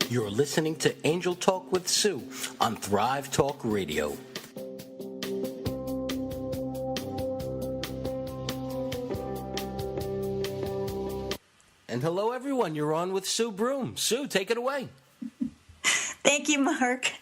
You're listening to Angel Talk with Sue on Thrive Talk Radio. And hello, everyone. You're on with Sue Broome. Sue, take it away. Thank you, Mark.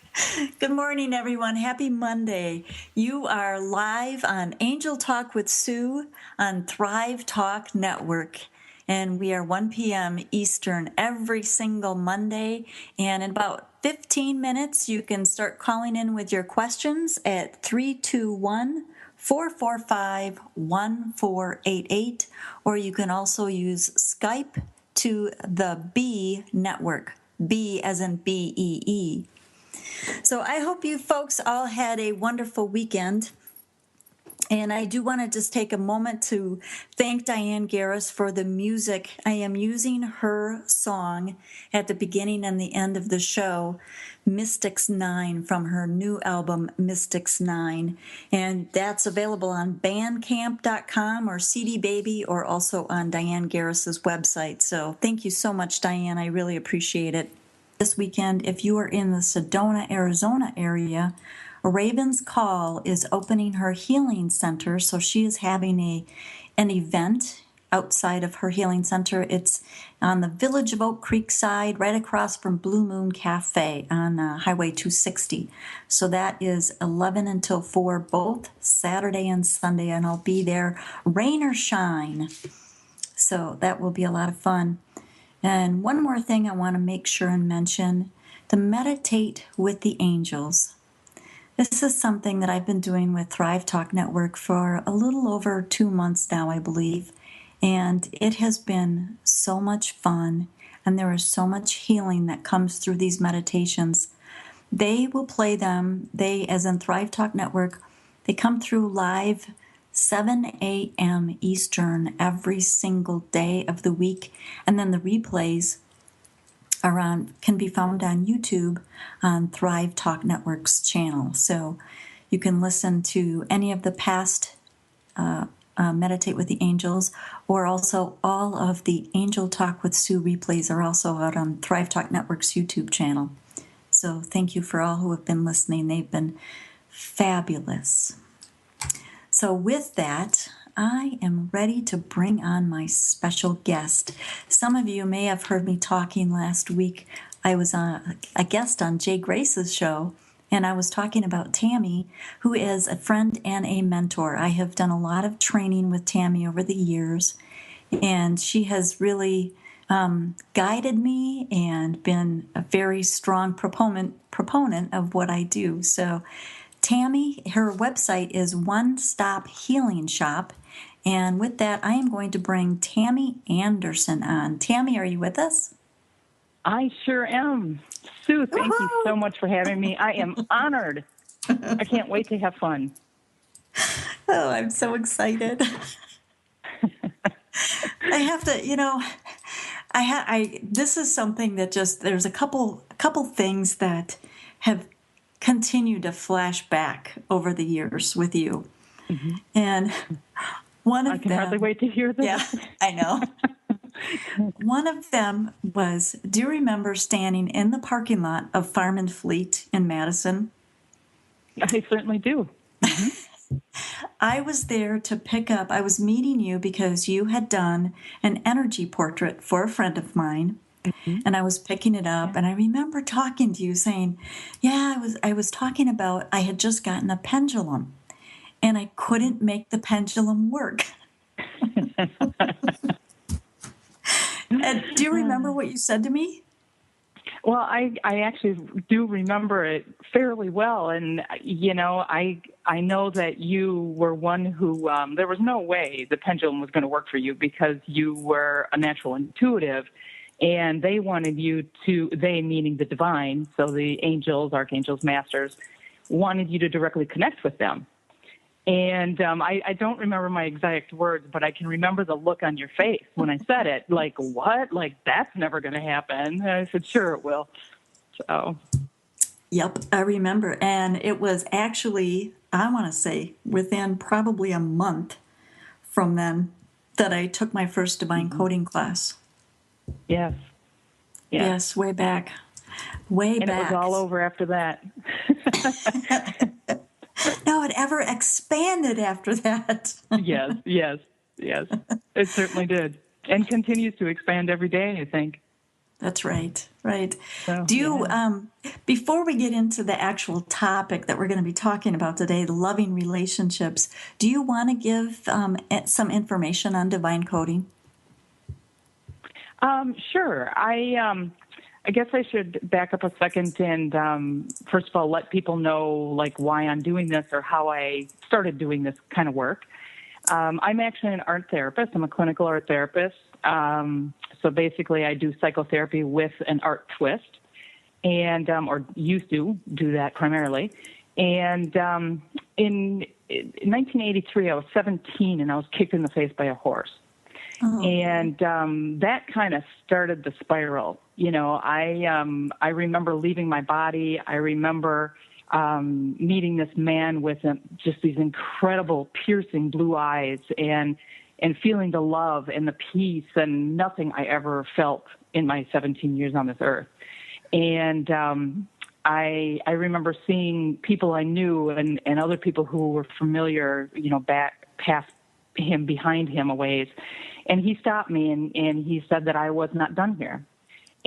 Good morning, everyone. Happy Monday. You are live on Angel Talk with Sue on Thrive Talk Network. And we are 1 p.m. Eastern every single Monday. And in about 15 minutes, you can start calling in with your questions at 321-445-1488. Or you can also use Skype to the B Network. B as in B-E-E. So I hope you folks all had a wonderful weekend. And I do want to just take a moment to thank Diane Garris for the music. I am using her song at the beginning and the end of the show, Mystics 9, from her new album, Mystics 9. And that's available on bandcamp.com or CD Baby or also on Diane Garris's website. So thank you so much, Diane. I really appreciate it. This weekend, if you are in the Sedona, Arizona area, Raven's Call is opening her healing center, so she is having an event outside of her healing center. It's on the Village of Oak Creek side, right across from Blue Moon Cafe on Highway 260. So that is 11 until 4, both Saturday and Sunday, and I'll be there, rain or shine. So that will be a lot of fun. And one more thing I want to make sure and mention, to meditate with the angels. This is something that I've been doing with Thrive Talk Network for a little over 2 months now, I believe. And it has been so much fun. And there is so much healing that comes through these meditations. They will play them, as in Thrive Talk Network, they come through live 7 a.m. Eastern every single day of the week. And then the replays can be found on YouTube on Thrive Talk Network's channel. So you can listen to any of the past Meditate with the Angels, or also all of the Angel Talk with Sue replays are also out on Thrive Talk Network's YouTube channel. So thank you for all who have been listening. They've been fabulous. So with that, I am ready to bring on my special guest. Some of you may have heard me talking last week. I was a guest on Jay Grace's show, and I was talking about Tammy, who is a friend and a mentor. I have done a lot of training with Tammy over the years, and she has really guided me and been a very strong proponent of what I do. So Tammy, her website is One Stop Healing Shop. And with that, I am going to bring Tammy Andersen on. Tammy, are you with us? I sure am. Sue, thank you so much for having me. I am honored. I can't wait to have fun. Oh, I'm so excited. I have to, this is something that there's a couple things that have continued to flash back over the years with you. Mm-hmm. And one of them... I can hardly wait to hear this. Yeah, I know. One of them was, do you remember standing in the parking lot of Farm and Fleet in Madison? I certainly do. Mm-hmm. I was there to pick up, I was meeting you because you had done an energy portrait for a friend of mine. Mm-hmm. And I was picking it up, and I remember talking to you saying, I was talking about I had just gotten a pendulum, and I couldn't make the pendulum work. And do you remember what you said to me? Well, I actually do remember it fairly well, and I know that you were one who there was no way the pendulum was going to work for you because you were a natural intuitive. And they wanted you they meaning the divine, so the angels, archangels, masters, wanted you to directly connect with them. And I don't remember my exact words, but I can remember the look on your face when I said it. Like, what? Like, that's never going to happen. And I said, sure it will. So. Yep, I remember. And it was actually, I want to say, within probably a month from then that I took my first divine coding class. Yes. Yeah. Yes, way back. Way and back. it was all over after that. No, it ever expanded after that. Yes. It certainly did. And continues to expand every day, I think. That's right. Right. So, Do you, yeah. before we get into the actual topic that we're going to be talking about today, the loving relationships, do you want to give some information on divine coding? Sure. I guess I should back up a second and first of all let people know like why I'm doing this or how I started doing this kind of work. I'm actually an art therapist. I'm a clinical art therapist. So basically, I do psychotherapy with an art twist, and or used to do that primarily. And in 1983, I was 17, and I was kicked in the face by a horse. Oh. And that kind of started the spiral. You know, I remember leaving my body. I remember meeting this man with just these incredible, piercing blue eyes, and feeling the love and the peace and nothing I ever felt in my 17 years on this earth. And I remember seeing people I knew and other people who were familiar, you know, back past him, behind him a ways. And he stopped me and he said that I was not done here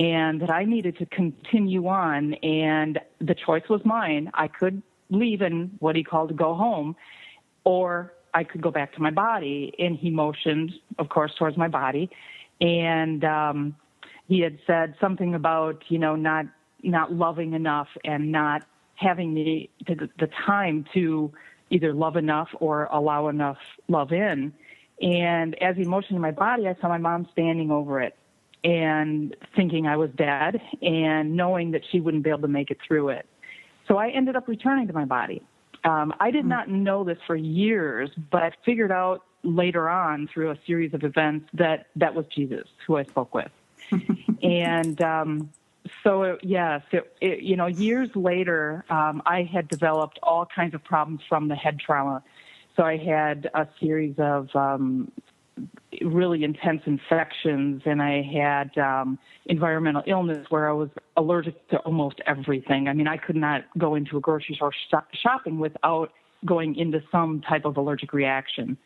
and that I needed to continue on. And the choice was mine. I could leave and what he called go home, or I could go back to my body. And he motioned, of course, towards my body. And he had said something about, you know, not loving enough and not having the time to either love enough or allow enough love in. And as he motioned in my body, I saw my mom standing over it and thinking I was dead and knowing that she wouldn't be able to make it through it. So I ended up returning to my body. I did not know this for years, but figured out later on through a series of events that that was Jesus who I spoke with. And so, yes, you know, years later, I had developed all kinds of problems from the head trauma. So I had a series of really intense infections, and I had environmental illness where I was allergic to almost everything. I mean, I could not go into a grocery store shopping without going into some type of allergic reaction.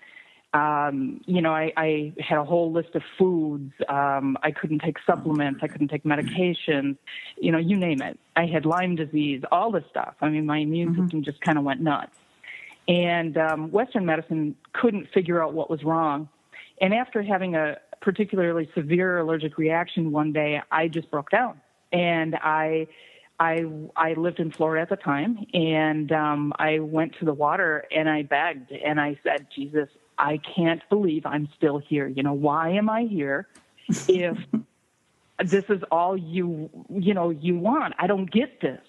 You know, I had a whole list of foods. I couldn't take supplements. I couldn't take medications. You know, you name it. I had Lyme disease, all this stuff. I mean, my immune system just kind of went nuts. And Western medicine couldn't figure out what was wrong. And after having a particularly severe allergic reaction one day, I just broke down. And I lived in Florida at the time, and I went to the water and I begged and I said, Jesus, I can't believe I'm still here. You know, why am I here if this is all you want? I don't get this.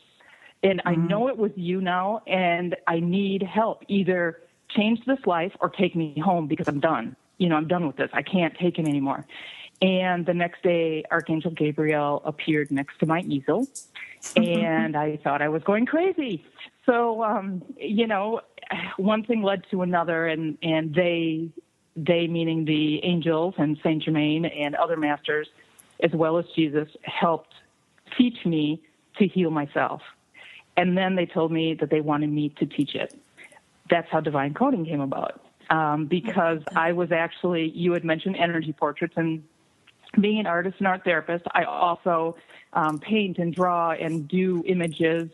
And I know it was you now, and I need help. Either change this life or take me home because I'm done. You know, I'm done with this. I can't take it anymore. And the next day, Archangel Gabriel appeared next to my easel, and I thought I was going crazy. So, you know, one thing led to another, and they meaning the angels and Saint Germain and other masters, as well as Jesus, helped teach me to heal myself. And then they told me that they wanted me to teach it. That's how divine coding came about. Because I was actually, you had mentioned energy portraits, and being an artist and art therapist, I also paint and draw and do images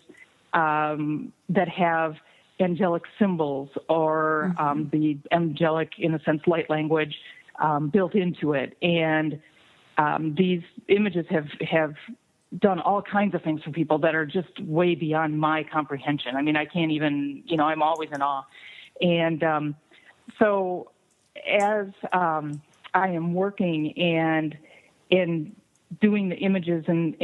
that have angelic symbols or the angelic, in a sense, light language built into it. And these images have done all kinds of things for people that are just way beyond my comprehension. I mean, I can't even, you know, I'm always in awe. And so as I am working and in doing the images and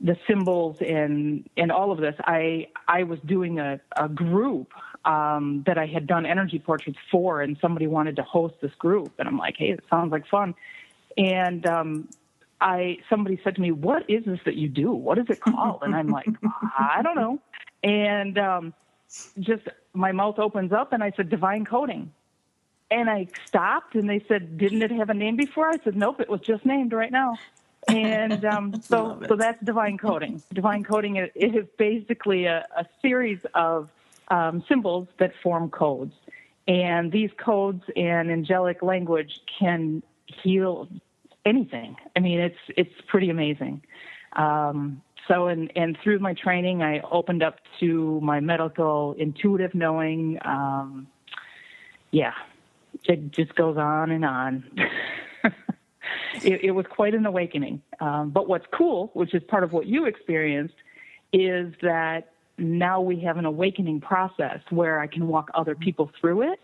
the symbols and all of this, I was doing a group that I had done energy portraits for, and somebody wanted to host this group. And I'm like, hey, it sounds like fun. And somebody said to me, what is this that you do? What is it called? And I'm like, I don't know. And just my mouth opens up and I said, divine coding. And I stopped and they said, didn't it have a name before? I said, nope, it was just named right now. And so that's divine coding. Divine coding is basically a series of symbols that form codes. And these codes and angelic language can heal anything. I mean, it's pretty amazing. So, and through my training, I opened up to my medical intuitive knowing. It just goes on and on. It was quite an awakening. But what's cool, which is part of what you experienced, is that now we have an awakening process where I can walk other people through it.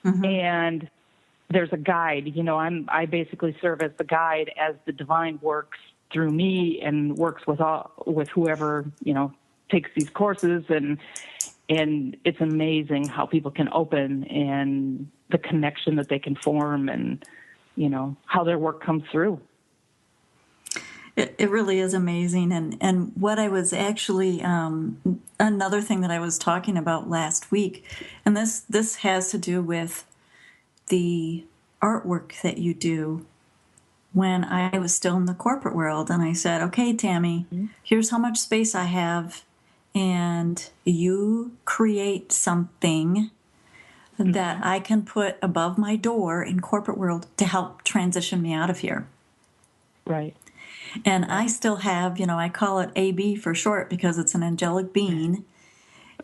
Mm-hmm. And there's a guide. I basically serve as the guide as the divine works through me and works with whoever, takes these courses. And it's amazing how people can open and the connection that they can form and, how their work comes through. It really is amazing. And what I was actually, another thing that I was talking about last week, and this has to do with the artwork that you do when I was still in the corporate world. And I said, okay, Tammy, here's how much space I have. And you create something that I can put above my door in corporate world to help transition me out of here. Right. And I still have, I call it AB for short because it's an angelic being.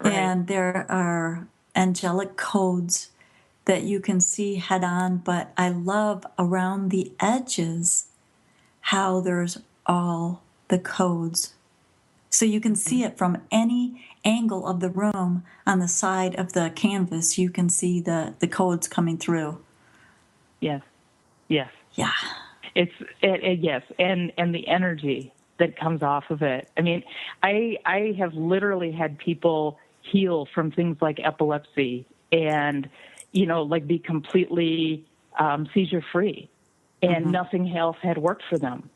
Right. And there are angelic codes that you can see head on, but I love around the edges how there's all the codes. So you can see it from any angle of the room on the side of the canvas. You can see the codes coming through. Yes. Yeah. Yes, and the energy that comes off of it. I mean, I have literally had people heal from things like epilepsy and, be completely seizure free, and nothing else had worked for them,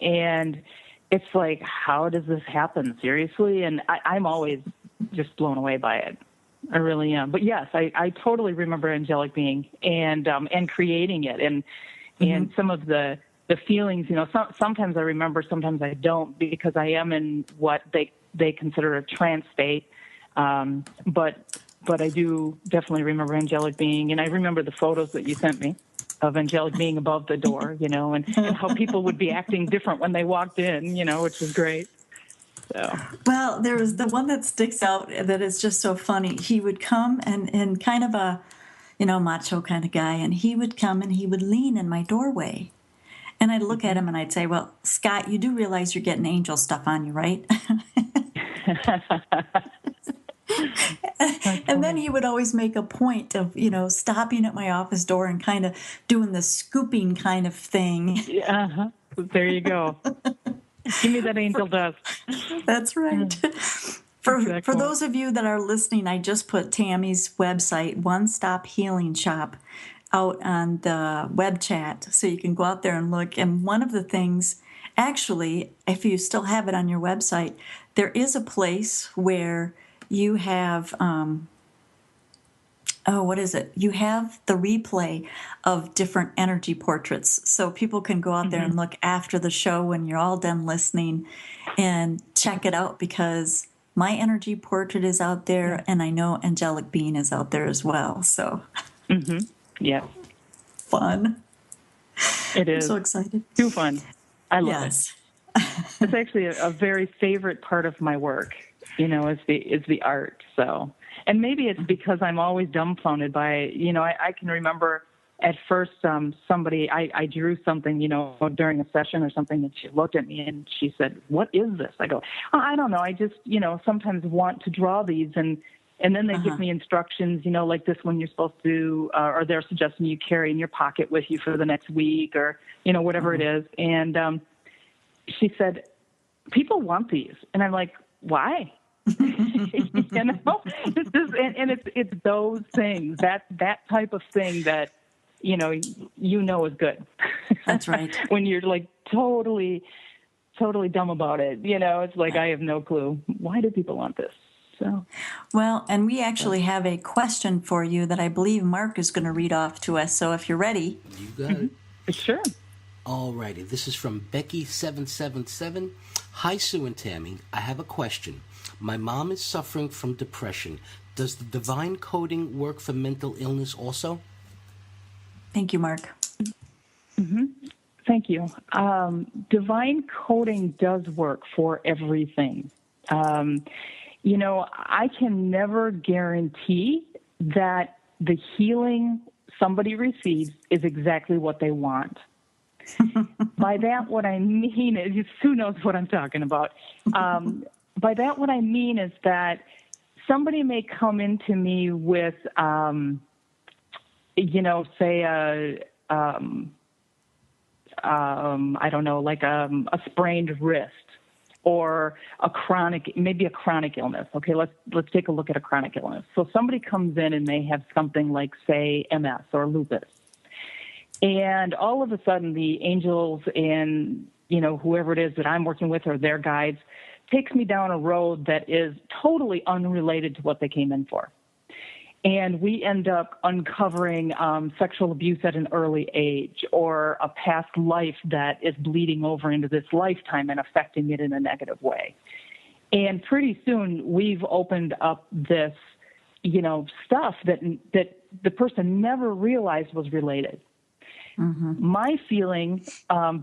and it's like, how does this happen? Seriously? And I'm always just blown away by it. I really am. But yes, I totally remember angelic being and creating it and some of the feelings, sometimes I remember, sometimes I don't, because I am in what they consider a trance state. But I do definitely remember angelic being, and I remember the photos that you sent me of angelic being above the door, and how people would be acting different when they walked in, which was great. So. Well, there was the one that sticks out that is just so funny. He would come and kind of a, macho kind of guy, and he would come and he would lean in my doorway. And I'd look at him and I'd say, well, Scott, you do realize you're getting angel stuff on you, right? And then he would always make a point of, stopping at my office door and kind of doing the scooping kind of thing. Yeah, there you go. Give me that angel dust. That's right. For those of you that are listening, I just put Tammy's website, One Stop Healing Shop, out on the web chat, so you can go out there and look. And one of the things, actually, if you still have it on your website, there is a place where you have, what is it? You have the replay of different energy portraits. So people can go out there and look after the show when you're all done listening and check it out, because my energy portrait is out there, and I know angelic being is out there as well. So, yeah, fun. It is. I'm so excited. Too fun. I love it. It's actually a very favorite part of my work. Is the art. So, and maybe it's because I'm always dumbfounded by, I can remember at first somebody, I drew something, during a session or something, and she looked at me and she said, "What is this?" I go, I don't know. I just, sometimes want to draw these, and then they give me instructions, like this one you're supposed to, or they're suggesting you carry in your pocket with you for the next week, or, whatever it is. And she said, "People want these." And I'm like, "Why?" It's just, and it's those things, that type of thing that is good. That's right. When you're like totally dumb about it, it's like, I have no clue. Why do people want this? So, well, and we actually have a question for you that I believe Mark is going to read off to us. So if you're ready, you got it. Sure. Alrighty, this is from Becky777. Hi, Sue and Tammy. I have a question. My mom is suffering from depression. Does the divine coding work for mental illness also? Thank you, Mark. Thank you. Divine coding does work for everything. I can never guarantee that the healing somebody receives is exactly what they want. By that, what I mean is, Sue knows what I'm talking about. By that, what I mean is that somebody may come into me with, say I don't know, like a sprained wrist or maybe a chronic illness. Okay, let's take a look at a chronic illness. So somebody comes in and they have something like, say, MS or lupus. And all of a sudden the angels and, whoever it is that I'm working with or their guides takes me down a road that is totally unrelated to what they came in for. And we end up uncovering sexual abuse at an early age or a past life that is bleeding over into this lifetime and affecting it in a negative way. And pretty soon we've opened up this, stuff that the person never realized was related. Mm-hmm. My feeling,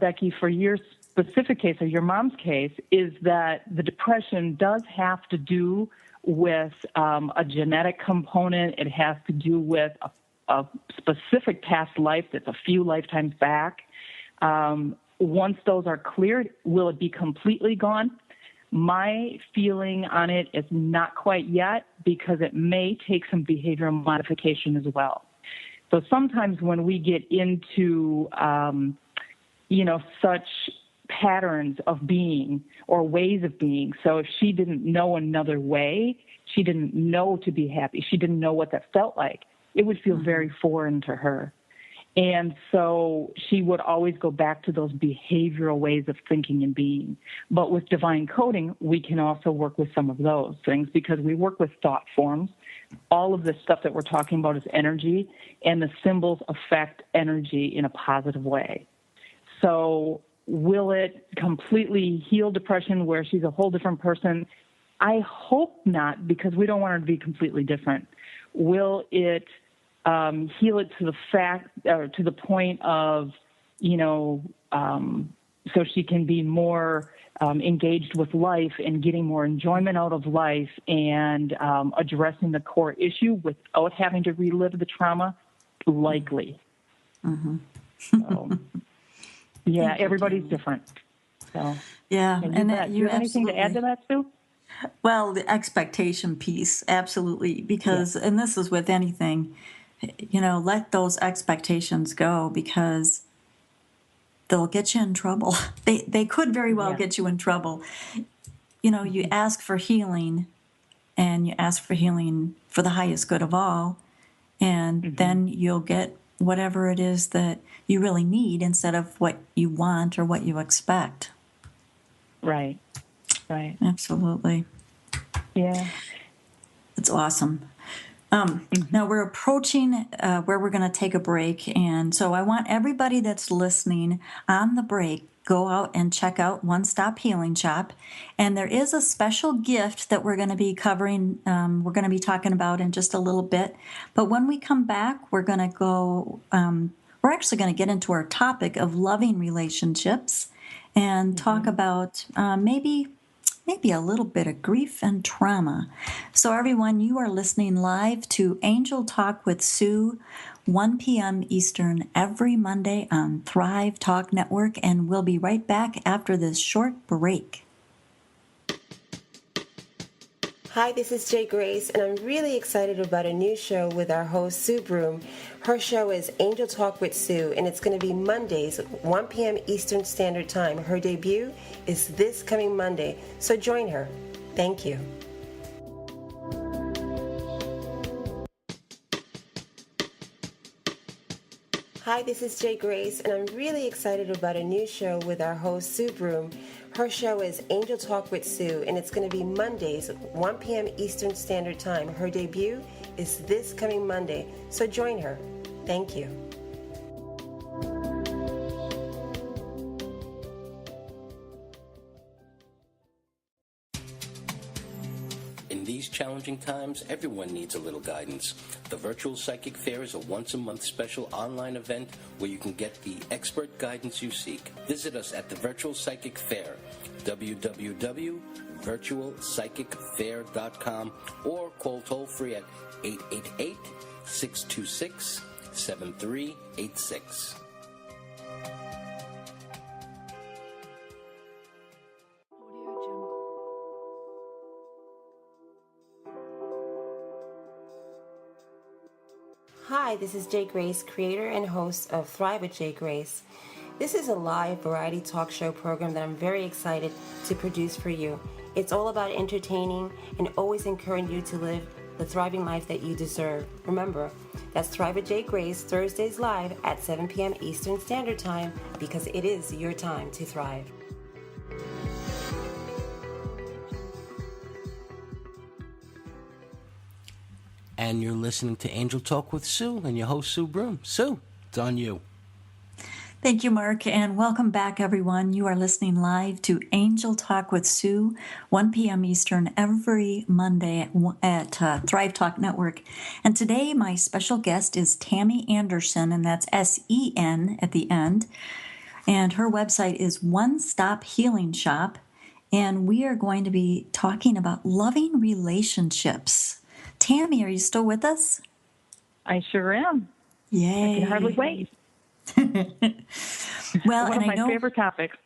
Becky, for your specific case or your mom's case, is that the depression does have to do with a genetic component. It has to do with a specific past life that's a few lifetimes back. Once those are cleared, will it be completely gone? My feeling on it is not quite yet, because it may take some behavioral modification as well. So sometimes when we get into, such patterns of being or ways of being. So if she didn't know another way, she didn't know to be happy, she didn't know what that felt like, it would feel very foreign to her. And so she would always go back to those behavioral ways of thinking and being. But with divine coding, we can also work with some of those things, because we work with thought forms. All of this stuff that we're talking about is energy, and the symbols affect energy in a positive way. So will it completely heal depression where she's a whole different person? I hope not, because we don't want her to be completely different. Will it heal it to the fact, or to the point of, so she can be more engaged with life and getting more enjoyment out of life and addressing the core issue without having to relive the trauma? Likely. Mm-hmm. So, yeah, everybody's different. So, yeah, and do you have anything to add to that, Sue? Well, the expectation piece, absolutely, because, and this is with anything, let those expectations go, because they'll get you in trouble. They could very well get you in trouble. You ask for healing, and you ask for healing for the highest good of all, and then you'll get whatever it is that you really need instead of what you want or what you expect. Right. Absolutely. Yeah. It's awesome. Now we're approaching where we're going to take a break. And so I want everybody that's listening on the break, go out and check out One Stop Healing Shop. And there is a special gift that we're going to be covering, we're going to be talking about in just a little bit. But when we come back, we're going to go, we're actually going to get into our topic of loving relationships and talk about maybe a little bit of grief and trauma. So everyone, you are listening live to Angel Talk with Sue, 1 p.m. Eastern every Monday on Thrive Talk Network, and we'll be right back after this short break. Hi, this is Jay Grace, and I'm really excited about a new show with our host, Sue Broome. Her show is Angel Talk with Sue, and it's going to be Mondays, 1 p.m. Eastern Standard Time. Her debut is this coming Monday, so join her. Thank you. Hi, this is Jay Grace, and I'm really excited about a new show with our host, Sue Broome. Her show is Angel Talk with Sue, and it's going to be Mondays, 1 p.m. Eastern Standard Time. Her debut is this coming Monday, so join her. Thank you. In these challenging times, everyone needs a little guidance. The Virtual Psychic Fair is a once-a-month special online event where you can get the expert guidance you seek. Visit us at the Virtual Psychic Fair, www.virtualpsychicfair.com, or call toll-free at 888-626-7386. Hi, this is Jay Grace, creator and host of Thrive with Jay Grace. This is a live variety talk show program that I'm very excited to produce for you. It's all about entertaining and always encouraging you to live the thriving life that you deserve. Remember, that's Thrive with Jay Grace, Thursdays live at 7 p.m. Eastern Standard Time, because it is your time to thrive. And you're listening to Angel Talk with Sue and your host, Sue Broome. Sue, it's on you. Thank you, Mark, and welcome back, everyone. You are listening live to Angel Talk with Sue, 1 p.m. Eastern, every Monday at Thrive Talk Network. And today, my special guest is Tammy Andersen, and that's S-E-N at the end. And her website is One Stop Healing Shop. And we are going to be talking about loving relationships. Tammy, are you still with us? I sure am. Yay. I can hardly wait. Well, one and of my I know favorite topics.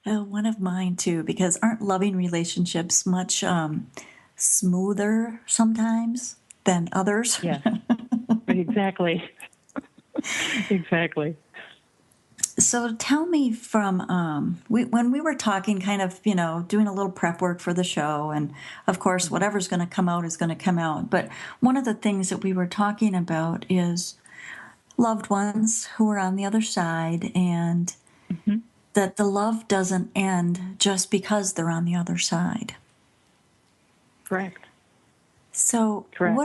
one of mine too, because aren't loving relationships much smoother sometimes than others? Yeah, exactly. Exactly. So tell me from when we were talking, kind of, doing a little prep work for the show, and of course, whatever's going to come out is going to come out. But one of the things that we were talking about is loved ones who are on the other side, and that the love doesn't end just because they're on the other side. Correct. So Correct.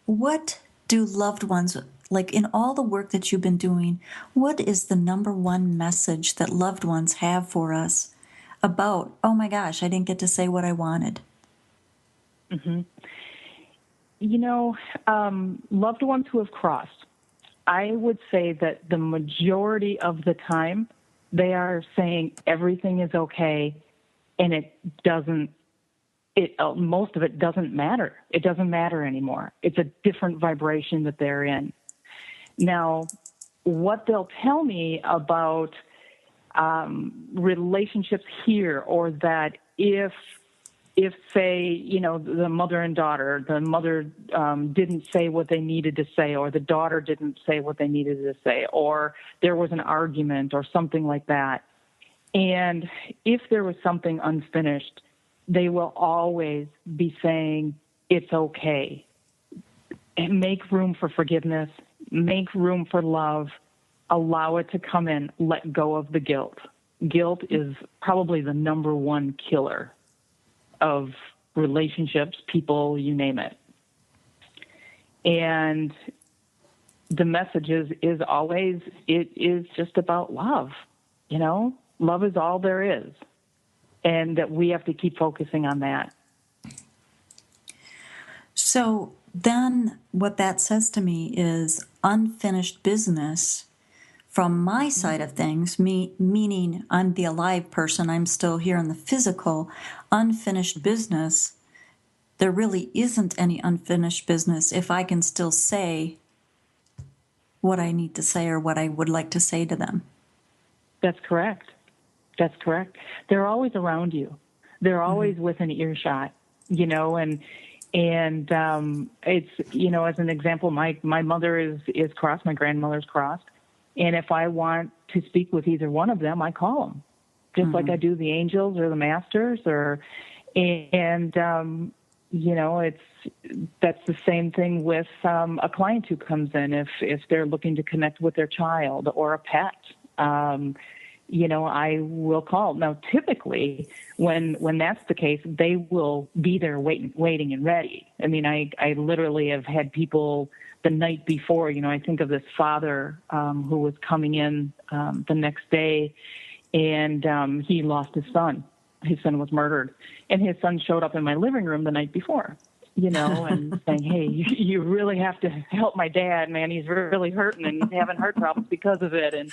what do loved ones, like in all the work that you've been doing, what is the number one message that loved ones have for us about, oh my gosh, I didn't get to say what I wanted? Loved ones who have crossed, I would say that the majority of the time they are saying everything is okay, and most of it doesn't matter. It doesn't matter anymore. It's a different vibration that they're in. Now, what they'll tell me about relationships here, or that if say, the mother and daughter, the mother didn't say what they needed to say, or the daughter didn't say what they needed to say, or there was an argument or something like that. And if there was something unfinished, they will always be saying, it's okay. And make room for forgiveness, make room for love, allow it to come in, let go of the guilt. Guilt is probably the number one killer of relationships, people, you name it. And the message is always, it is just about love. Love is all there is. And that we have to keep focusing on that. So then what that says to me is unfinished business from my side of things, meaning I'm the alive person, I'm still here in the physical, unfinished business. There really isn't any unfinished business if I can still say what I need to say or what I would like to say to them. That's correct. That's correct. They're always around you. They're always within earshot, and it's, as an example, my mother is crossed, my grandmother's crossed. And if I want to speak with either one of them, I call them, just like I do the angels or the masters, that's the same thing with a client who comes in if they're looking to connect with their child or a pet. I will call. Now, typically, when that's the case, they will be there waiting and ready. I mean, I literally have had people the night before. I think of this father who was coming in the next day, and he lost his son. his son was murdered, and his son showed up in my living room the night before, and saying, hey, you really have to help my dad, man. He's really hurting and he's having heart problems because of it. And,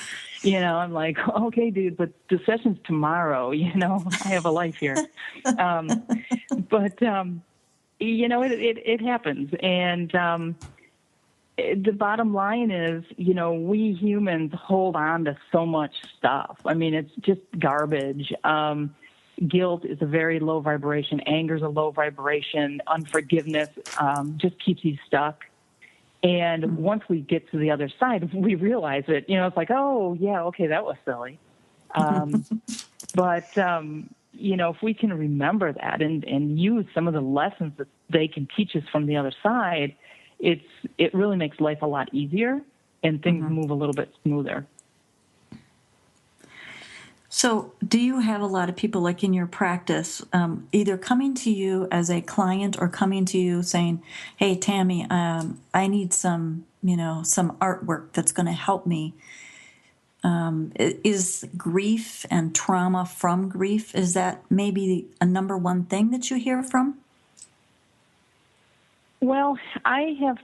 I'm like, okay, dude, but the session's tomorrow, I have a life here. It happens. And the bottom line is, we humans hold on to so much stuff. I mean, it's just garbage. Guilt is a very low vibration. Anger is a low vibration. Unforgiveness just keeps you stuck. And once we get to the other side, we realize it. It's like, oh, yeah, okay, that was silly. But if we can remember that and use some of the lessons that they can teach us from the other side, it really makes life a lot easier and things move a little bit smoother. So do you have a lot of people, like in your practice, either coming to you as a client or coming to you saying, hey, Tammy, I need some artwork that's going to help me? Is grief and trauma from grief, is that maybe a number one thing that you hear from? Well, I have,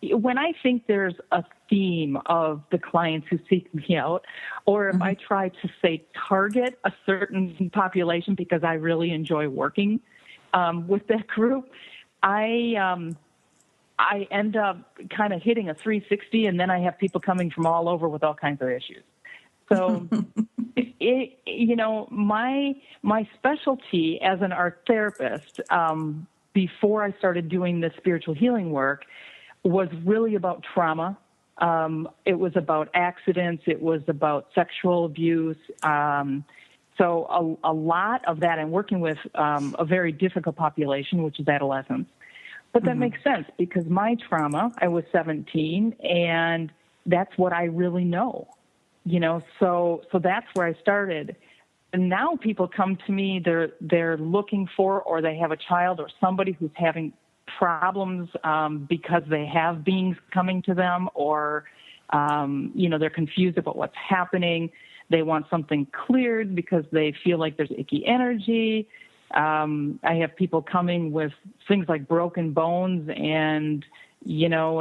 when I think there's a theme of the clients who seek me out, or if I try to, say, target a certain population because I really enjoy working with that group, I end up kind of hitting a 360, and then I have people coming from all over with all kinds of issues. So, my specialty as an art therapist, before I started doing the spiritual healing work, was really about trauma. It was about accidents. It was about sexual abuse. So a lot of that, I'm working with a very difficult population, which is adolescents. But that makes sense because my trauma, I was 17, and that's what I really know. So that's where I started. And now people come to me, they're looking for, or they have a child or somebody who's having problems because they have beings coming to them, or, they're confused about what's happening. They want something cleared because they feel like there's icky energy. I have people coming with things like broken bones and illnesses.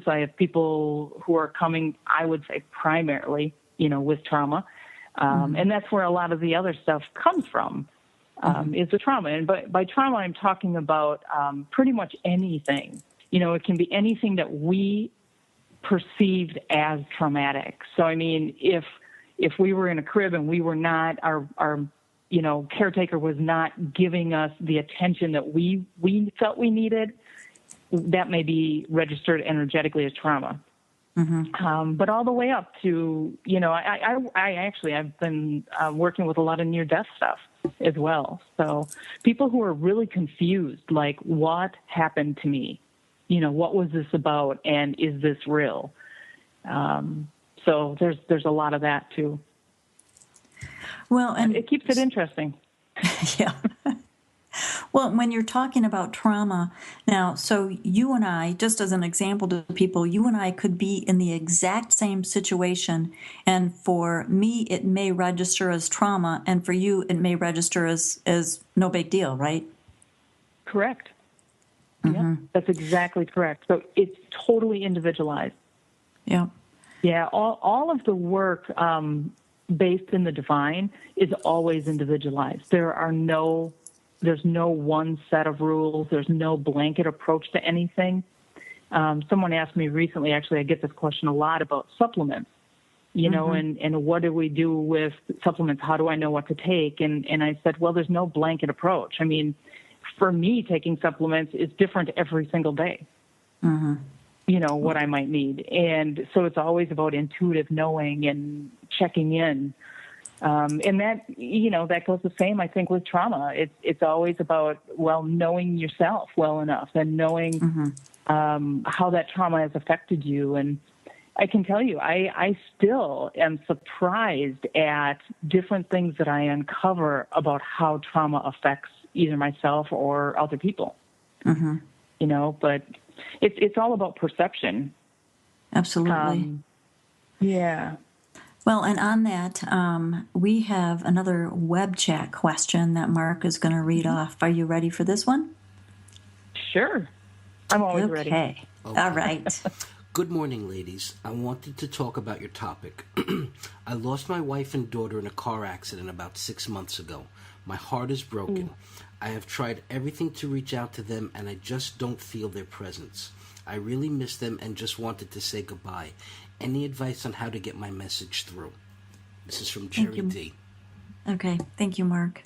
I have people who are coming, I would say, primarily, with trauma. And that's where a lot of the other stuff comes from, is the trauma. And by trauma, I'm talking about pretty much anything. It can be anything that we perceived as traumatic. So, I mean, if we were in a crib and we were not, our caretaker was not giving us the attention that we felt we needed, that may be registered energetically as trauma. But all the way up to, I've been working with a lot of near-death stuff as well. So people who are really confused, like, what happened to me? What was this about? And is this real? So there's a lot of that too. Well, and it keeps it interesting. Yeah. Well, when you're talking about trauma now, so you and I, just as an example to people, you and I could be in the exact same situation. And for me, it may register as trauma. And for you, it may register as no big deal, right? Correct. Yeah, that's exactly correct. So it's totally individualized. Yeah. Yeah. All of the work based in the divine is always individualized. There's no one set of rules. There's no blanket approach to anything. Someone asked me recently, actually, I get this question a lot about supplements, and what do we do with supplements? How do I know what to take? And I said, well, there's no blanket approach. I mean, for me, taking supplements is different every single day, what I might need. And so it's always about intuitive knowing and checking in. And that goes the same, I think, with trauma. It's always about, knowing yourself well enough and knowing how that trauma has affected you. And I can tell you, I still am surprised at different things that I uncover about how trauma affects either myself or other people. But it's all about perception. Absolutely. Yeah. Well, and on that, we have another web chat question that Mark is going to read off. Are you ready for this one? Sure. I'm always ready. Okay. All right. Good morning, ladies. I wanted to talk about your topic. I lost my wife and daughter in a car accident about 6 months ago. My heart is broken. I have tried everything to reach out to them, and I just don't feel their presence. I really miss them and just wanted to say goodbye. Any advice on how to get my message through? This is from Jerry D. Okay. Thank you, Mark.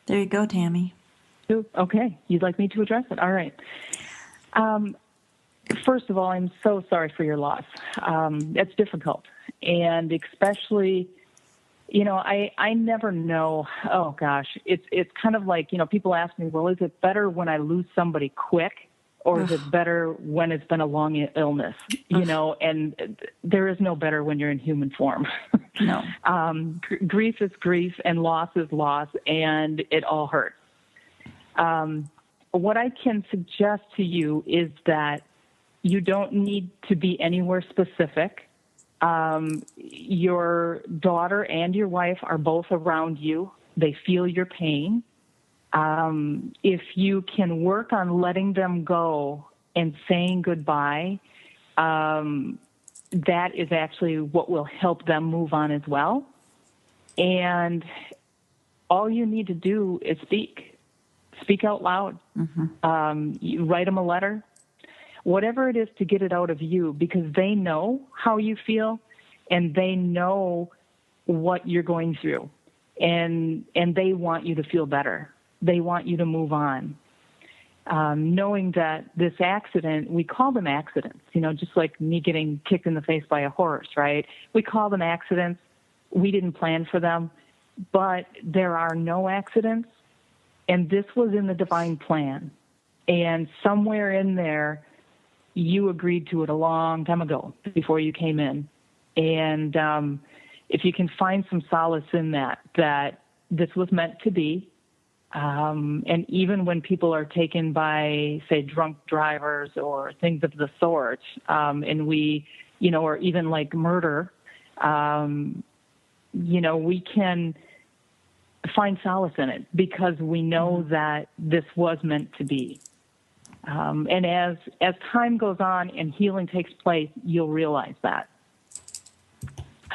There you go, Tammy. Okay. You'd like me to address it? All right. First of all, I'm so sorry for your loss. It's difficult. And especially, I never know. Oh, gosh. It's kind of like, people ask me, well, is it better when I lose somebody quick? Or is it better when it's been a long illness? And there is no better when you're in human form. No. Grief is grief and loss is loss, and it all hurts. What I can suggest to you is that you don't need to be anywhere specific. Your daughter and your wife are both around you. They feel your pain. If you can work on letting them go and saying goodbye, that is actually what will help them move on as well. And all you need to do is speak. Speak out loud. You write them a letter. Whatever it is to get it out of you, because they know how you feel and they know what you're going through. And they want you to feel better. They want you to move on. Knowing that this accident, we call them accidents, just like me getting kicked in the face by a horse, right? We call them accidents. We didn't plan for them, but there are no accidents. And this was in the divine plan. And somewhere in there, you agreed to it a long time ago before you came in. And if you can find some solace in that this was meant to be, and even when people are taken by, say, drunk drivers or things of the sort, and we, or even like murder, we can find solace in it because we know that this was meant to be. And as time goes on and healing takes place, you'll realize that.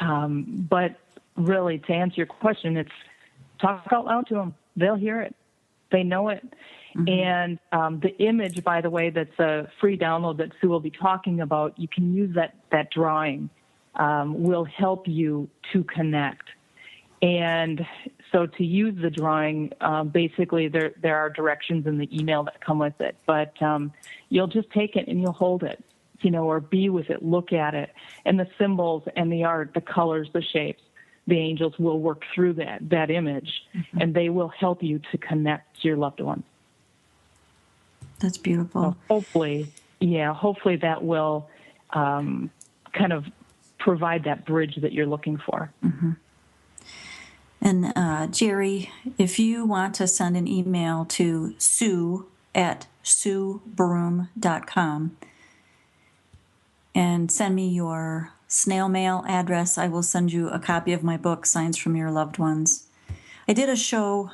But really, to answer your question, it's talk out loud to them. They'll hear it. They know it. And the image, by the way, that's a free download that Sue will be talking about, you can use that drawing. Will help you to connect. And so to use the drawing, basically there are directions in the email that come with it. But you'll just take it and you'll hold it, or be with it, look at it. And the symbols and the art, the colors, the shapes, the angels will work through that image, and they will help you to connect to your loved ones. That's beautiful. So hopefully that will kind of provide that bridge that you're looking for. And Jerry, if you want to send an email to Sue at SueBroome.com and send me your snail mail address, I will send you a copy of my book, Signs from Your Loved Ones. I did a show,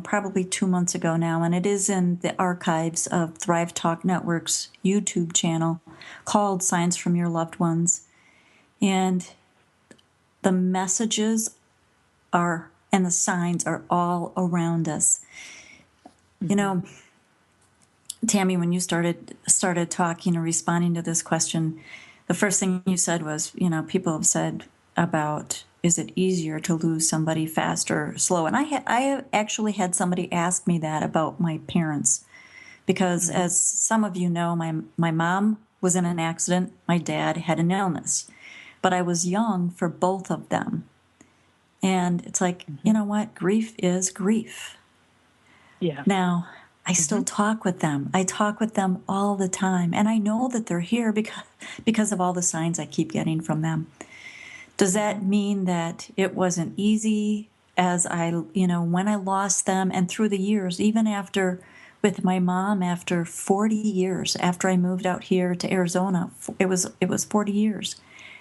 probably 2 months ago now, and it is in the archives of Thrive Talk Network's YouTube channel called Signs from Your Loved Ones. And the messages and the signs are all around us. Tammy, when you started talking and responding to this question, the first thing you said was, people have said about, is it easier to lose somebody fast or slow? And I actually had somebody ask me that about my parents, because as some of you know, my mom was in an accident, my dad had an illness, but I was young for both of them. And it's like, you know what? Grief is grief. Yeah. Now, I still talk with them. I talk with them all the time. And I know that they're here because of all the signs I keep getting from them. Does that mean that it wasn't easy as when I lost them and through the years, even with my mom, after 40 years, after I moved out here to Arizona, it was 40 years.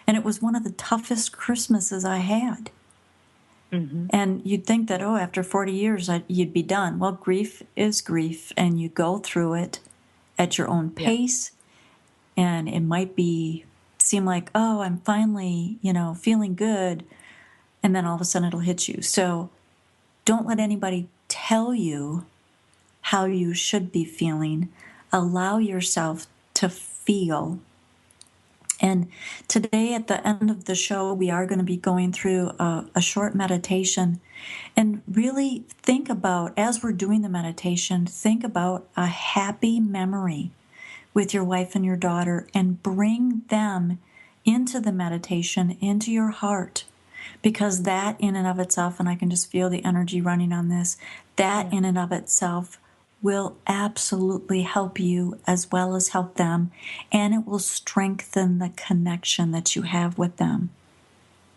And it was one of the toughest Christmases I had. Mm-hmm. And you'd think that, after 40 years, you'd be done. Well, grief is grief, and you go through it at your own pace. Yeah. And it might seem like, I'm finally, feeling good. And then all of a sudden it'll hit you. So don't let anybody tell you how you should be feeling. Allow yourself to feel. And today at the end of the show, we are going to be going through a short meditation. And really think about, as we're doing the meditation, think about a happy memory with your wife and your daughter, and bring them into the meditation, into your heart. Because that in and of itself, and I can just feel the energy running on this, that in and of itself will absolutely help you as well as help them, and it will strengthen the connection that you have with them.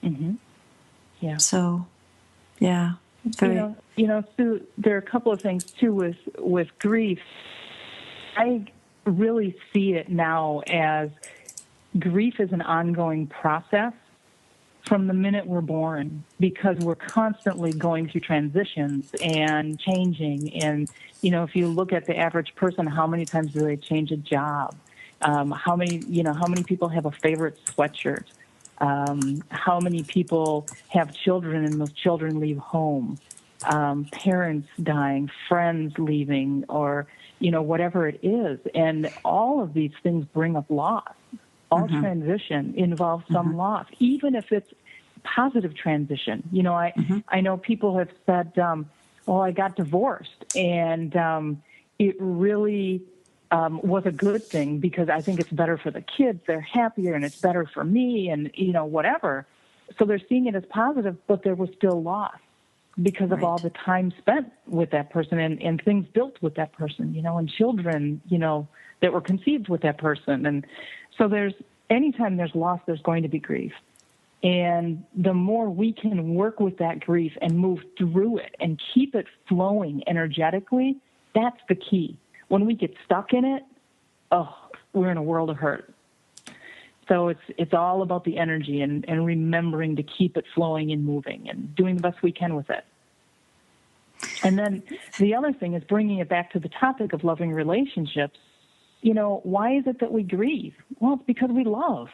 Mm-hmm. Yeah. So, yeah. Sue, there are a couple of things too with grief. I really see it now as grief is an ongoing process from the minute we're born, because we're constantly going through transitions and changing. And, if you look at the average person, how many times do they change a job? How many people have a favorite sweatshirt? How many people have children and those children leave home? Parents dying, friends leaving, or, whatever it is. And all of these things bring up loss. All transition involves some loss, even if it's positive transition. I know people have said, I got divorced, and it really was a good thing because I think it's better for the kids. They're happier, and it's better for me, and, whatever. So they're seeing it as positive, but there was still loss because of all the time spent with that person and things built with that person, and children, that were conceived with that person. And so anytime there's loss, there's going to be grief. And the more we can work with that grief and move through it and keep it flowing energetically, that's the key. When we get stuck in it, we're in a world of hurt. So it's all about the energy and remembering to keep it flowing and moving and doing the best we can with it. And then the other thing is bringing it back to the topic of loving relationships. Why is it that we grieve? Well, it's because we love,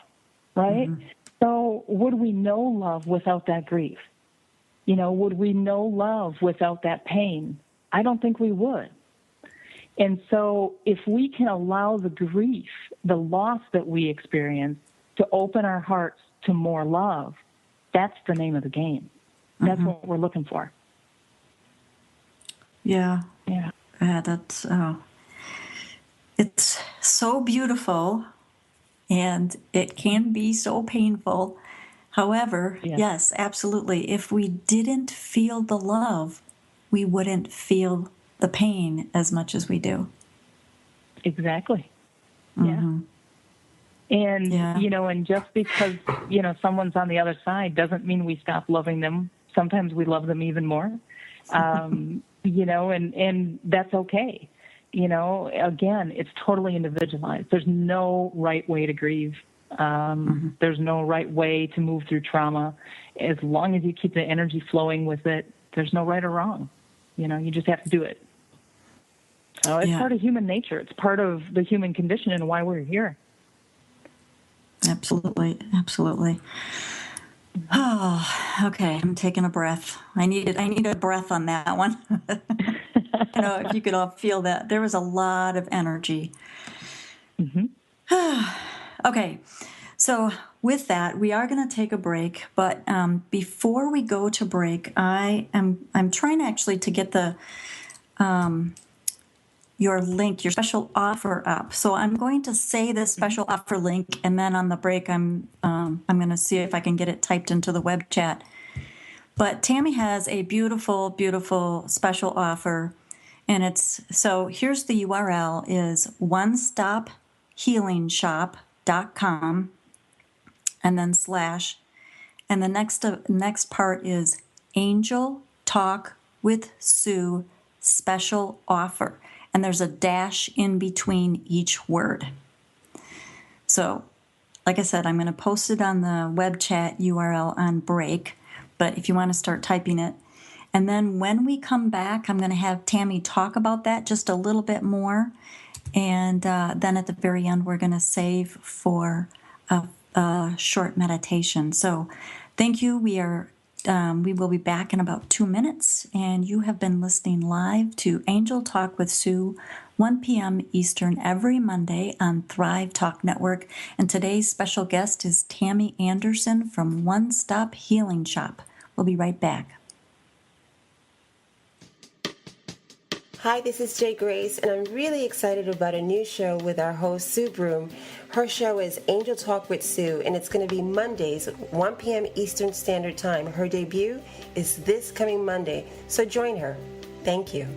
right? Mm-hmm. So would we know love without that grief? Would we know love without that pain? I don't think we would. And so if we can allow the grief, the loss that we experience, to open our hearts to more love, that's the name of the game. That's what we're looking for. Yeah. Yeah. That's... It's so beautiful, and it can be so painful. However, yes, absolutely. If we didn't feel the love, we wouldn't feel the pain as much as we do. Exactly. Yeah. And, and just because, someone's on the other side doesn't mean we stop loving them. Sometimes we love them even more, and that's okay. Again, it's totally individualized. There's no right way to grieve. There's no right way to move through trauma. As long as you keep the energy flowing with it, there's no right or wrong. You just have to do it. So it's part of human nature. It's part of the human condition and why we're here. Absolutely. Absolutely. Oh, okay. I'm taking a breath. I need a breath on that one. If you could all feel that. There was a lot of energy. Okay. So with that, we are going to take a break. But before we go to break, I'm trying actually to get the your link, your special offer up. So I'm going to say the special offer link, and then on the break, I'm going to see if I can get it typed into the web chat. But Tammy has a beautiful, beautiful special offer, and here's the URL is onestophealingshop.com, and then / and the next part is Angel Talk with Sue special offer. And there's a dash in between each word. So like I said, I'm going to post it on the web chat URL on break, but if you want to start typing it. And then when we come back, I'm going to have Tammy talk about that just a little bit more. And then at the very end, we're going to save for a short meditation. So thank you. We will be back in about 2 minutes. And you have been listening live to Angel Talk with Sue, 1 p.m. Eastern every Monday on Thrive Talk Network. And today's special guest is Tammy Andersen from One Stop Healing Shop. We'll be right back. Hi, this is Jay Grace, and I'm really excited about a new show with our host, Sue Broome. Her show is Angel Talk with Sue, and it's going to be Mondays, 1 p.m. Eastern Standard Time. Her debut is this coming Monday, so join her. Thank you.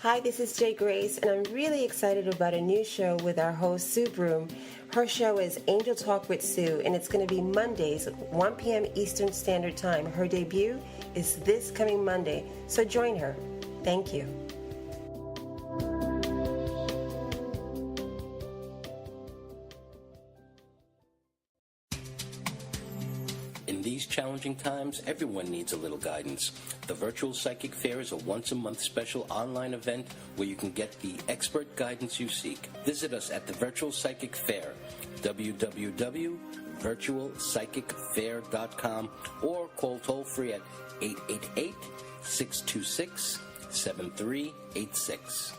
Hi, this is Jay Grace, and I'm really excited about a new show with our host, Sue Broome. Her show is Angel Talk with Sue, and it's going to be Mondays, 1 p.m. Eastern Standard Time. Her debut is this coming Monday, so join her. Thank you. In these challenging times, everyone needs a little guidance. The Virtual Psychic Fair is a once-a-month special online event where you can get the expert guidance you seek. Visit us at the Virtual Psychic Fair, www.virtualpsychicfair.com, or call toll-free at 888-626-7386.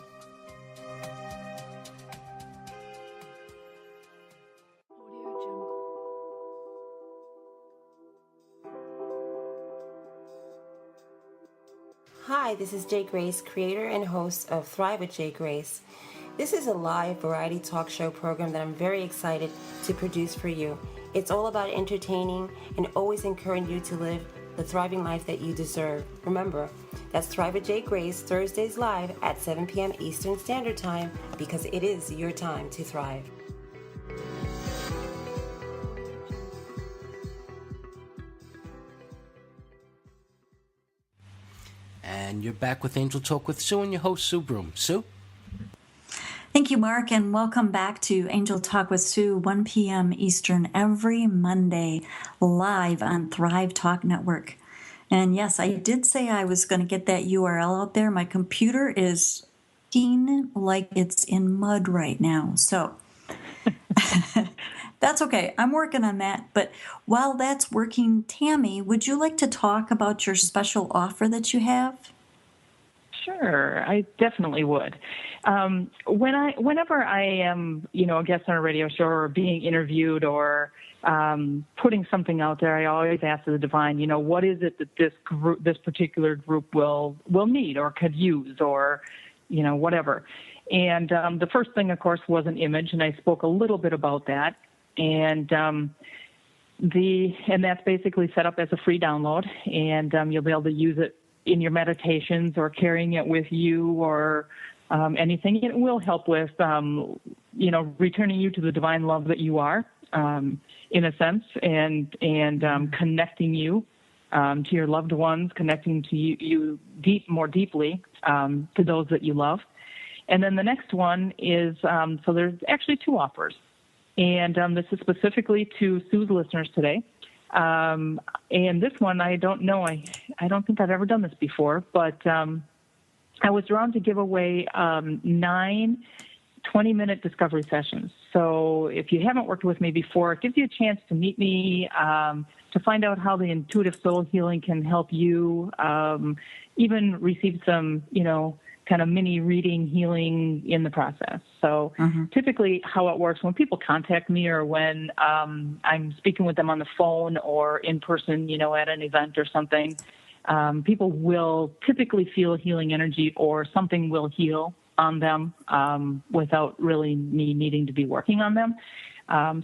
Hi, this is Jay Grace, creator and host of Thrive with Jay Grace. This is a live variety talk show program that I'm very excited to produce for you. It's all about entertaining and always encouraging you to live the thriving life that you deserve. Remember, that's Thrive with Jay Grace, Thursdays live at 7 p.m. Eastern Standard Time, because it is your time to thrive. And you're back with Angel Talk with Sue and your host, Sue Broome. Sue? Thank you, Mark, and welcome back to Angel Talk with Sue, 1 p.m. Eastern every Monday, live on Thrive Talk Network. And yes, I did say I was going to get that URL out there. My computer is looking like it's in mud right now, so that's okay. I'm working on that. But while that's working, Tammy, would you like to talk about your special offer that you have? Sure, I definitely would. Whenever I am, a guest on a radio show or being interviewed or putting something out there, I always ask the divine, what is it that this particular group will need or could use or, whatever. And the first thing, of course, was an image, and I spoke a little bit about that. And that's basically set up as a free download, and you'll be able to use it in your meditations or carrying it with you or anything. It will help with, returning you to the divine love that you are, in a sense, and connecting you to your loved ones, connecting to you more deeply to those that you love. And then the next one is, so there's actually two offers. And this is specifically to Sue's listeners today. And this one, I don't know, I don't think I've ever done this before, but I was drawn to give away 9 20-minute discovery sessions. So if you haven't worked with me before, it gives you a chance to meet me, to find out how the intuitive soul healing can help you, even receive some, kind of mini reading healing in the process. So typically how it works when people contact me or when I'm speaking with them on the phone or in person, at an event or something, people will typically feel healing energy or something will heal on them without really me needing to be working on them.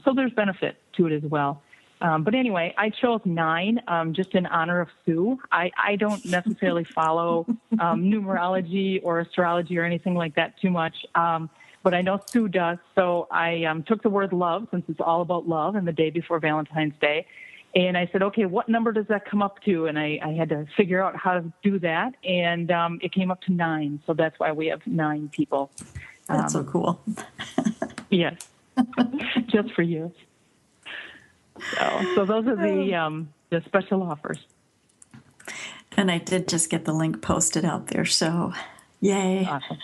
So there's benefit to it as well. But anyway, I chose 9 just in honor of Sue. I don't necessarily follow numerology or astrology or anything like that too much, but I know Sue does. So I took the word love, since it's all about love, and the day before Valentine's Day, And I said, okay, what number does that come up to? And I had to figure out how to do that. And it came up to 9. So that's why we have 9 people. That's so cool. Yes, just for you. So those are the special offers. And I did just get the link posted out there. So yay. Awesome.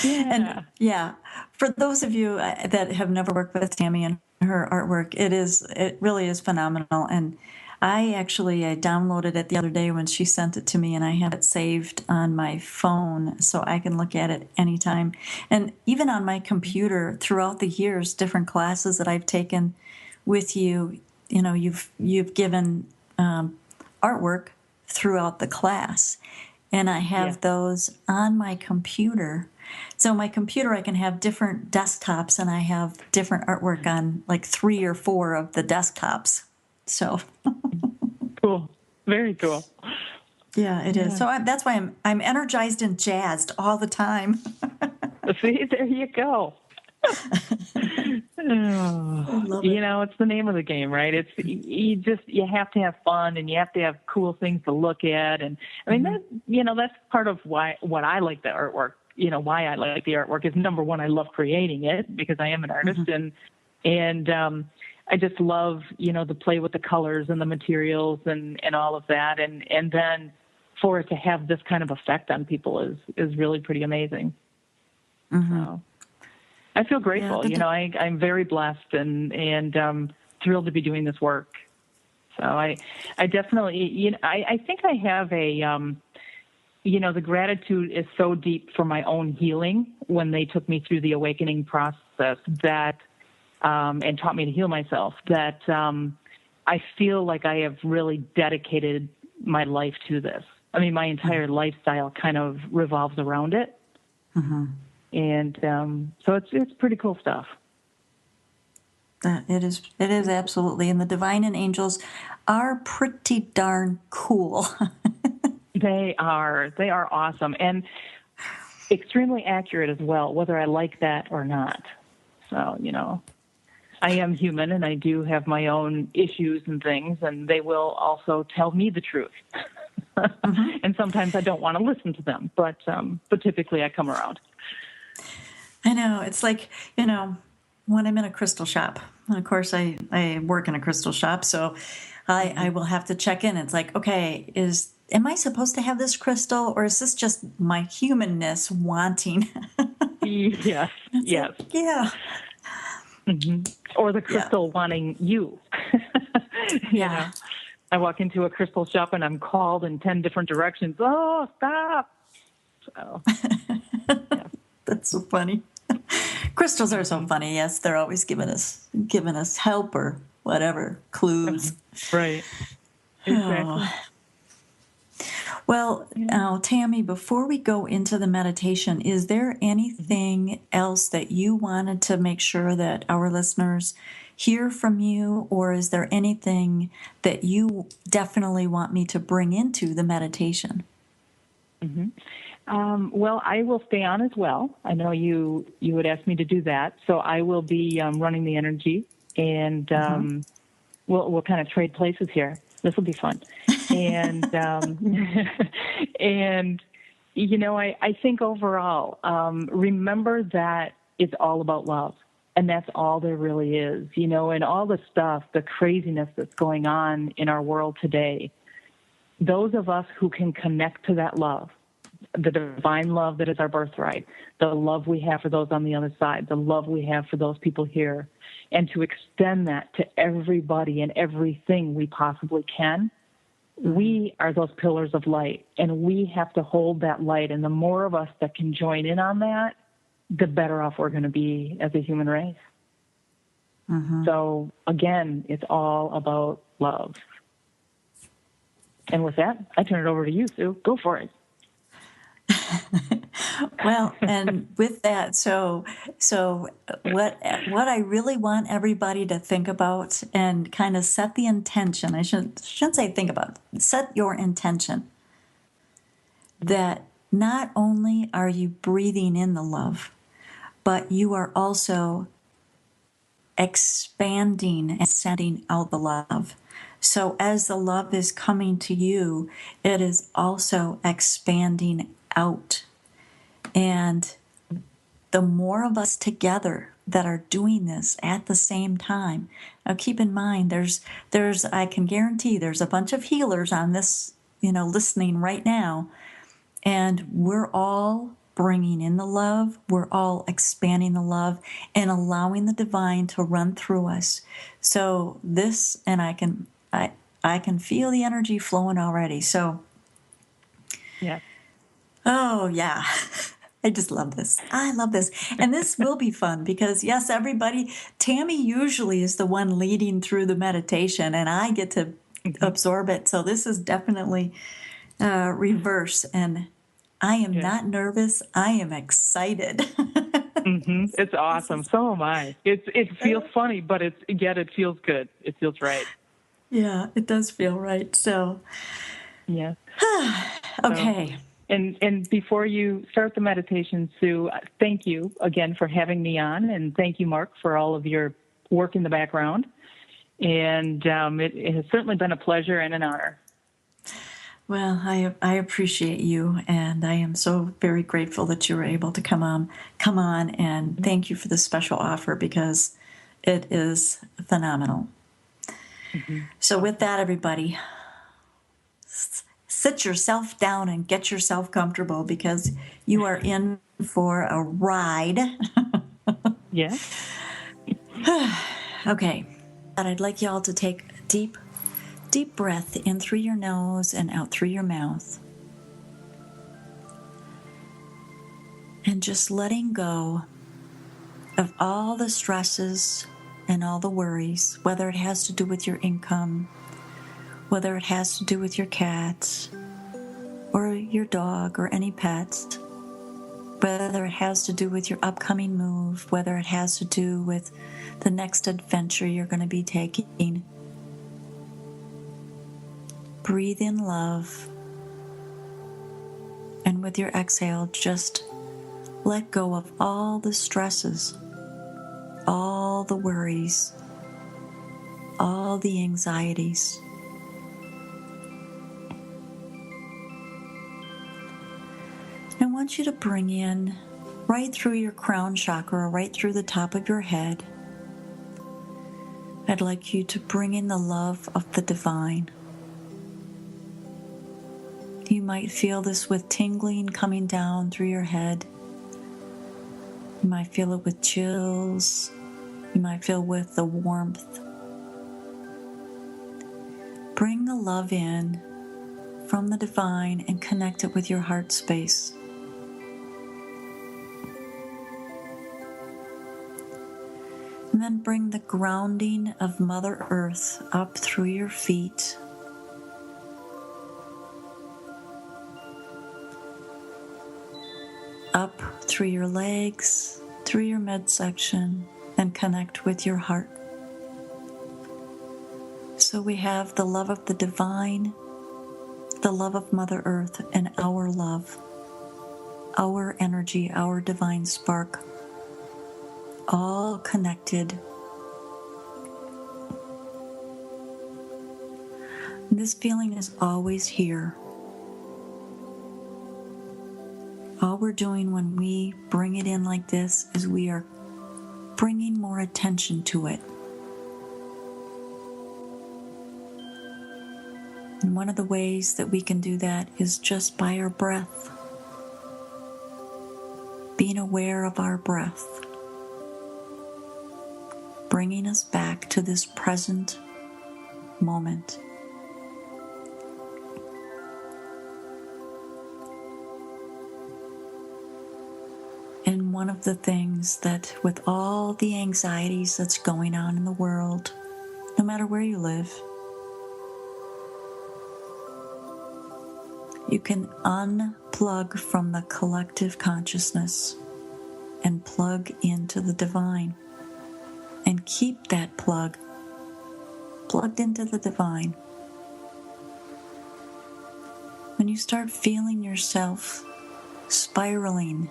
And for those of you that have never worked with Tammy and her artwork, it really is phenomenal. And I downloaded it the other day when she sent it to me, and I have it saved on my phone so I can look at it anytime. And even on my computer throughout the years, different classes that I've taken with you, you've given artwork throughout the class. And I have those on my computer. So my computer, I can have different desktops, and I have different artwork on like 3 or 4 of the desktops. So cool, very cool. Yeah, it is. So that's why I'm energized and jazzed all the time. See, there you go. It's the name of the game, right? It's you have to have fun, and you have to have cool things to look at, and I mean that's part of what I like the artwork. Why I like the artwork is, number one, I love creating it because I am an artist, and I just love the play with the colors and the materials and all of that, and then for it to have this kind of effect on people is really pretty amazing. So I feel grateful. I'm very blessed and thrilled to be doing this work. So I definitely, I think I have a, the gratitude is so deep for my own healing when they took me through the awakening process that, and taught me to heal myself, that I feel like I have really dedicated my life to this. I mean, my entire lifestyle kind of revolves around it. And so it's pretty cool stuff. It is absolutely. And the divine and angels are pretty darn cool. They are awesome and extremely accurate as well, whether I like that or not. So, I am human and I do have my own issues and things, and they will also tell me the truth. And sometimes I don't want to listen to them, but typically I come around. I know. It's like, when I'm in a crystal shop, and of course I work in a crystal shop, so I will have to check in. It's like, okay, am I supposed to have this crystal, or is this just my humanness wanting? Yes. Yes. Like, yeah. Or the crystal wanting you. I walk into a crystal shop and I'm called in 10 different directions. Oh, stop. So, yeah. That's so funny. Crystals are so funny. Yes, they're always giving us help or whatever, clues. Right. Exactly. Oh. Well, now, Tammy, before we go into the meditation, is there anything else that you wanted to make sure that our listeners hear from you, or is there anything that you definitely want me to bring into the meditation? Well, I will stay on as well. I know you would ask me to do that, so I will be running the energy, and we'll kind of trade places here. This will be fun. And, and I think overall, remember that it's all about love. And that's all there really is, and all the stuff, the craziness that's going on in our world today. Those of us who can connect to that love, the divine love that is our birthright, the love we have for those on the other side, the love we have for those people here, and to extend that to everybody and everything we possibly can, we are those pillars of light, and we have to hold that light. And the more of us that can join in on that, the better off we're going to be as a human race. So, again, it's all about love. And with that, I turn it over to you, Sue. Go for it. Well, and with that, so what I really want everybody to think about and kind of set the intention. I shouldn't say think about. Set your intention that not only are you breathing in the love, but you are also expanding and sending out the love. So as the love is coming to you, it is also expanding out. And the more of us together that are doing this at the same time. Now keep in mind, there's I can guarantee there's a bunch of healers on this, listening right now, and we're all bringing in the love, we're all expanding the love and allowing the divine to run through us. So this, and I can feel the energy flowing already. So Yeah. oh yeah. I just love this. I love this. And this will be fun because, yes, everybody, Tammy usually is the one leading through the meditation and I get to absorb it. So this is definitely reverse. And I am not nervous. I am excited. It's awesome. So am I. It feels funny, but it feels good. It feels right. Yeah, it does feel right. So, yeah. Okay. And before you start the meditation, Sue, thank you again for having me on, and thank you, Mark, for all of your work in the background. And it has certainly been a pleasure and an honor. Well, I appreciate you, and I am so very grateful that you were able to come on, and thank you for the special offer because it is phenomenal. So with that, everybody, sit yourself down and get yourself comfortable because you are in for a ride. Yeah. Okay. I'd like y'all to take a deep breath in through your nose and out through your mouth. And just letting go of all the stresses and all the worries, whether it has to do with your income, whether it has to do with your cats or your dog or any pets, whether it has to do with your upcoming move, whether it has to do with the next adventure you're going to be taking. Breathe in love, and with your exhale, just let go of all the stresses, all the worries, all the anxieties. I want you to bring in right through your crown chakra, right through the top of your head. I'd like you to bring in the love of the divine. You might feel this with tingling coming down through your head. You might feel it with chills. You might feel with the warmth. Bring the love in from the divine and connect it with your heart space. And then bring the grounding of Mother Earth up through your feet. Up through your legs, through your midsection, and connect with your heart. So we have the love of the divine, the love of Mother Earth, and our love, our energy, our divine spark, all connected. This feeling is always here. All we're doing when we bring it in like this is we are bringing more attention to it. And one of the ways that we can do that is just by our breath. Being aware of our breath. Bringing us back to this present moment. And one of the things that with all the anxieties that's going on in the world, no matter where you live, you can unplug from the collective consciousness and plug into the divine. And keep that plugged into the divine. When you start feeling yourself spiraling,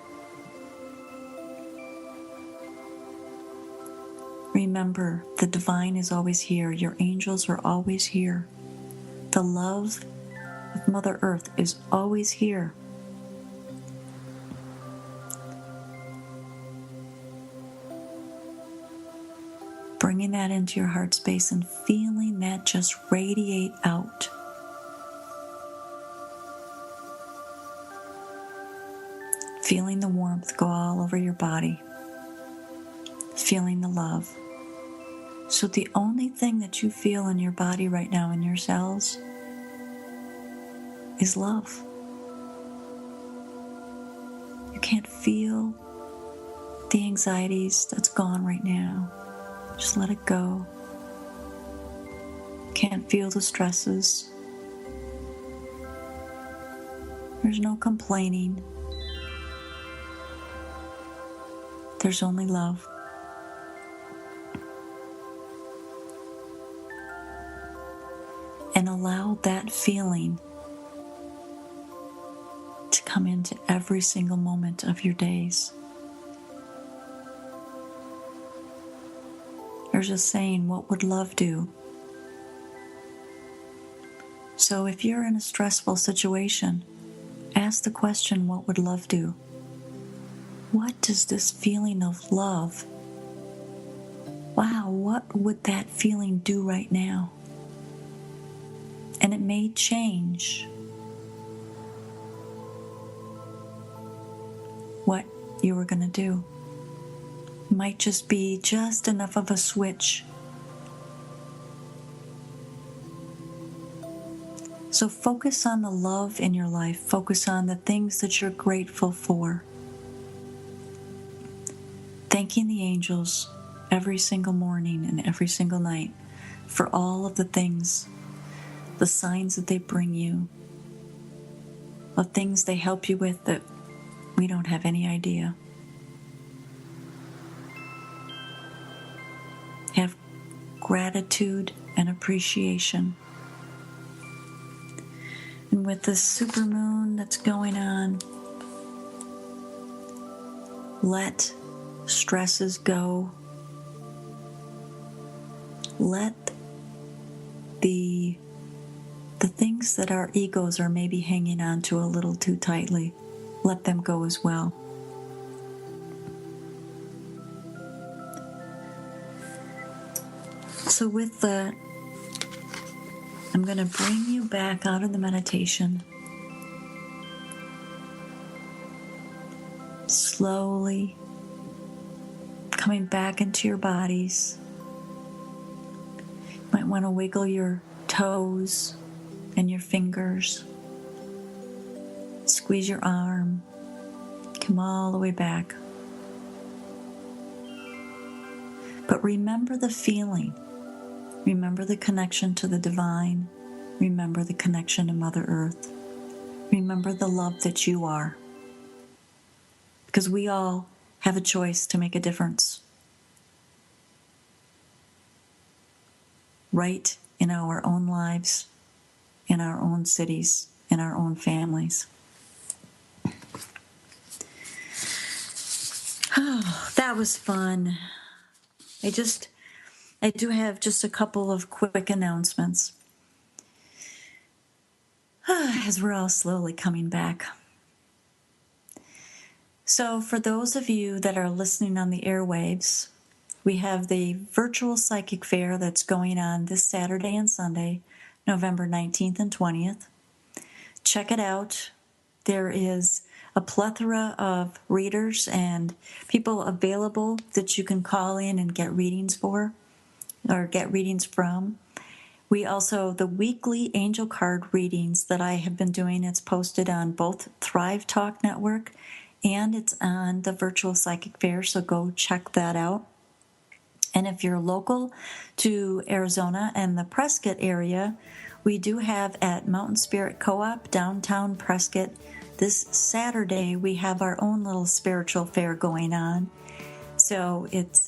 Remember, the divine is always here. Your angels are always here. The love of Mother Earth is always here. Bringing that into your heart space and feeling that just radiate out. Feeling the warmth go all over your body. Feeling the love. So the only thing that you feel in your body right now, in your cells, is love. You can't feel the anxieties that's gone right now. Just let it go. Can't feel the stresses. There's no complaining. There's only love. And allow that feeling to come into every single moment of your days. There's a saying, what would love do? So if you're in a stressful situation, ask the question, what would love do? What does this feeling of love, wow, what would that feeling do right now? And it may change what you were going to do. It might just be just enough of a switch. So focus on the love in your life. Focus on the things that you're grateful for. Thanking the angels every single morning and every single night for all of the things, the signs that they bring you, of things they help you with that we don't have any idea. Have gratitude and appreciation. And with this supermoon that's going on, let stresses go. Let the things that our egos are maybe hanging on to a little too tightly, let them go as well. So with that, I'm going to bring you back out of the meditation. Slowly coming back into your bodies. You might want to wiggle your toes and your fingers. Squeeze your arm. Come all the way back. But remember the feeling. Remember the connection to the divine. Remember the connection to Mother Earth. Remember the love that you are. Because we all have a choice to make a difference. Right in our own lives, in our own cities, in our own families. Oh, that was fun. I do have just a couple of quick announcements as we're all slowly coming back. So for those of you that are listening on the airwaves, we have the virtual psychic fair that's going on this Saturday and Sunday, November 19th and 20th. Check it out. There is a plethora of readers and people available that you can call in and get readings for or get readings from. We also, the weekly angel card readings that I have been doing, it's posted on both Thrive Talk Network and it's on the virtual psychic fair, so go check that out. And if you're local to Arizona and the Prescott area, we do have at Mountain Spirit Co-op, downtown Prescott, this Saturday, we have our own little spiritual fair going on. So it's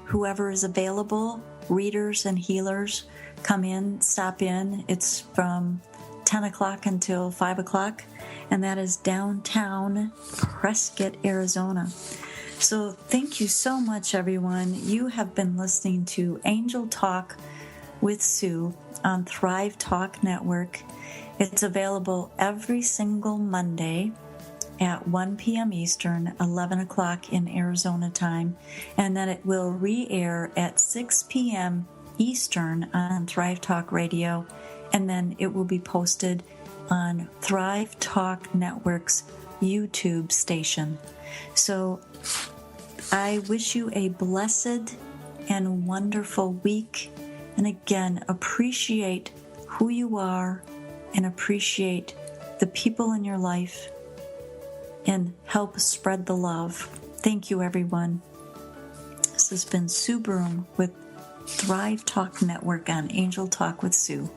whoever is available, readers and healers, come in, stop in. It's from 10 o'clock until 5 o'clock, and that is downtown Prescott, Arizona. So thank you so much, everyone. You have been listening to Angel Talk with Sue on Thrive Talk Network. It's available every single Monday at 1 p.m. Eastern, 11 o'clock in Arizona time, and then it will re-air at 6 p.m. Eastern on Thrive Talk Radio, and then it will be posted on Thrive Talk Network's YouTube station. So I wish you a blessed and wonderful week, and again, appreciate who you are and appreciate the people in your life and help spread the love. Thank you, everyone. This has been Sue Broome with Thrive Talk Network on Angel Talk with Sue.